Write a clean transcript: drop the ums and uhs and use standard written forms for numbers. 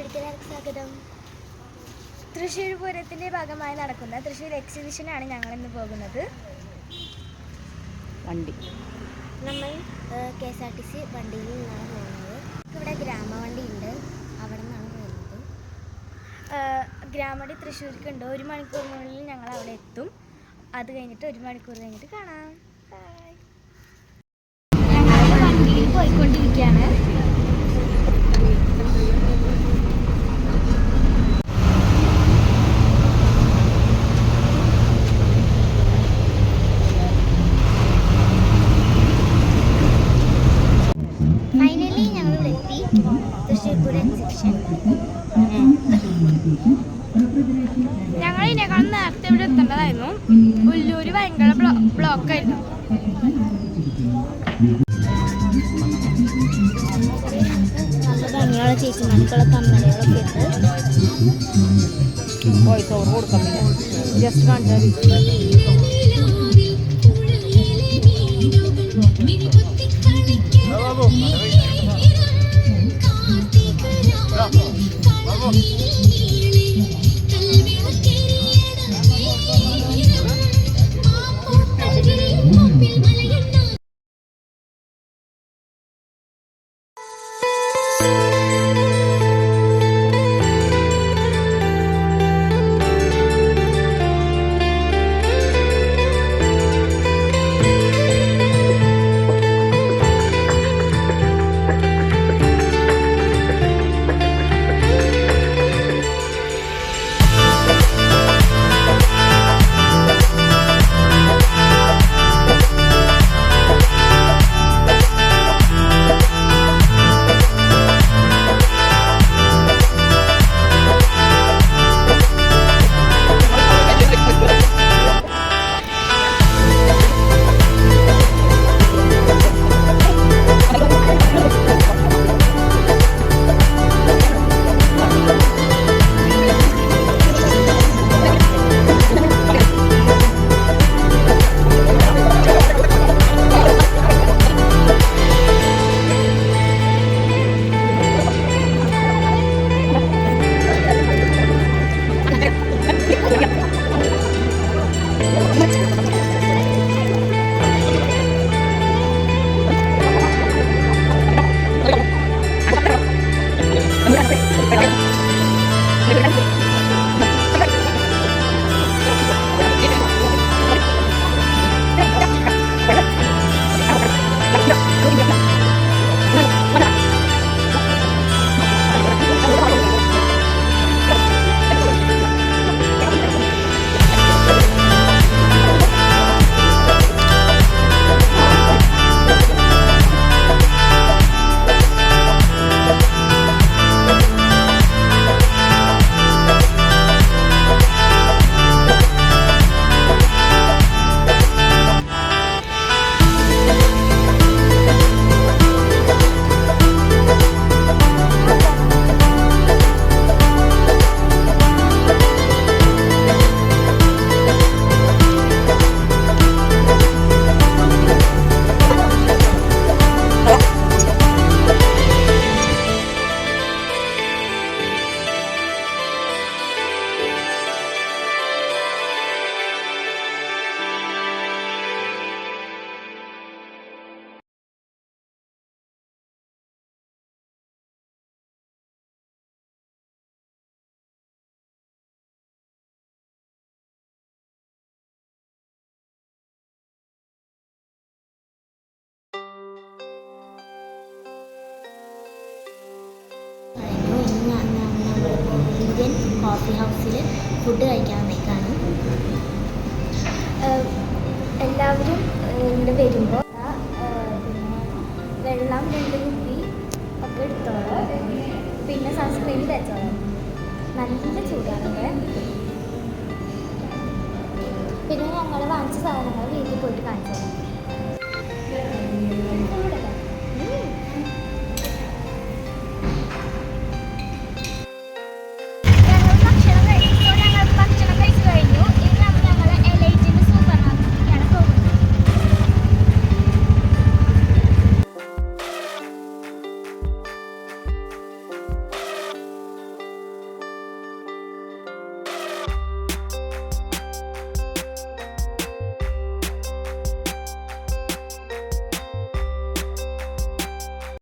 വീഡിയോയിലേക്ക് സ്വാഗതം. തൃശ്ശൂർ പൂരത്തിൻ്റെ ഭാഗമായി നടക്കുന്ന തൃശ്ശൂർ എക്സിബിഷനാണ് ഞങ്ങളിന്ന് പോകുന്നത്. നമ്മൾ KSRTC വണ്ടിയിൽ നിന്നാണ് പോകുന്നത്. ഇവിടെ ഗ്രാമവണ്ടി ഉണ്ട്, അവിടെ നിന്നാണ് പോകുന്നത്. ഗ്രാമവണ്ടി തൃശ്ശൂർക്ക് ഉണ്ട്. 1 മണിക്കൂറിനുള്ളിൽ ഞങ്ങൾ അവിടെ എത്തും. അത് കഴിഞ്ഞിട്ട് 1 മണിക്കൂർ കഴിഞ്ഞിട്ട് കാണാം. ബൈ. ഞങ്ങൾ വണ്ടിയിൽ പോയിക്കൊണ്ടിരിക്കുകയാണ്. ഫൈനലി ഞങ്ങളിവിടെ എത്തി. തൃശ്ശൂർ പൂരം എക്സിബിഷൻ. ഞങ്ങൾ ഇതിനേക്കാളും നേരത്തെ ഇവിടെ എത്തേണ്ടതായിരുന്നു. ഉല്ലൂര് ഭയങ്കര ബ്ലോക്കായിരുന്നു. നല്ല ഭംഗിയുള്ള ചേച്ചിമാർക്കുള്ള കമ്മലുകളൊക്കെ ഉണ്ട്. വോയിസ് ഓവർ കൊടുക്കാൻ ജസ്റ്റ് കാണിച്ചാൽ ഇന്ത്യൻ കോഫി ഹൗസിൽ ഫുഡ് കഴിക്കാൻ വന്നേക്കാണ്. എല്ലാവരും ഇവിടെ വരുമ്പോൾ പിന്നെ വെള്ളം 2 കുപ്പി ഒക്കെ എടുത്തോളൂ. പിന്നെ സൺസ്ക്രീൻ തേച്ചോളൂ. നല്ല ചൂടാണ്. പിന്നെ ഞങ്ങൾ വാങ്ങിച്ച സാധനങ്ങൾ വീട്ടിൽ പോയിട്ട് കാണിച്ചോളാം.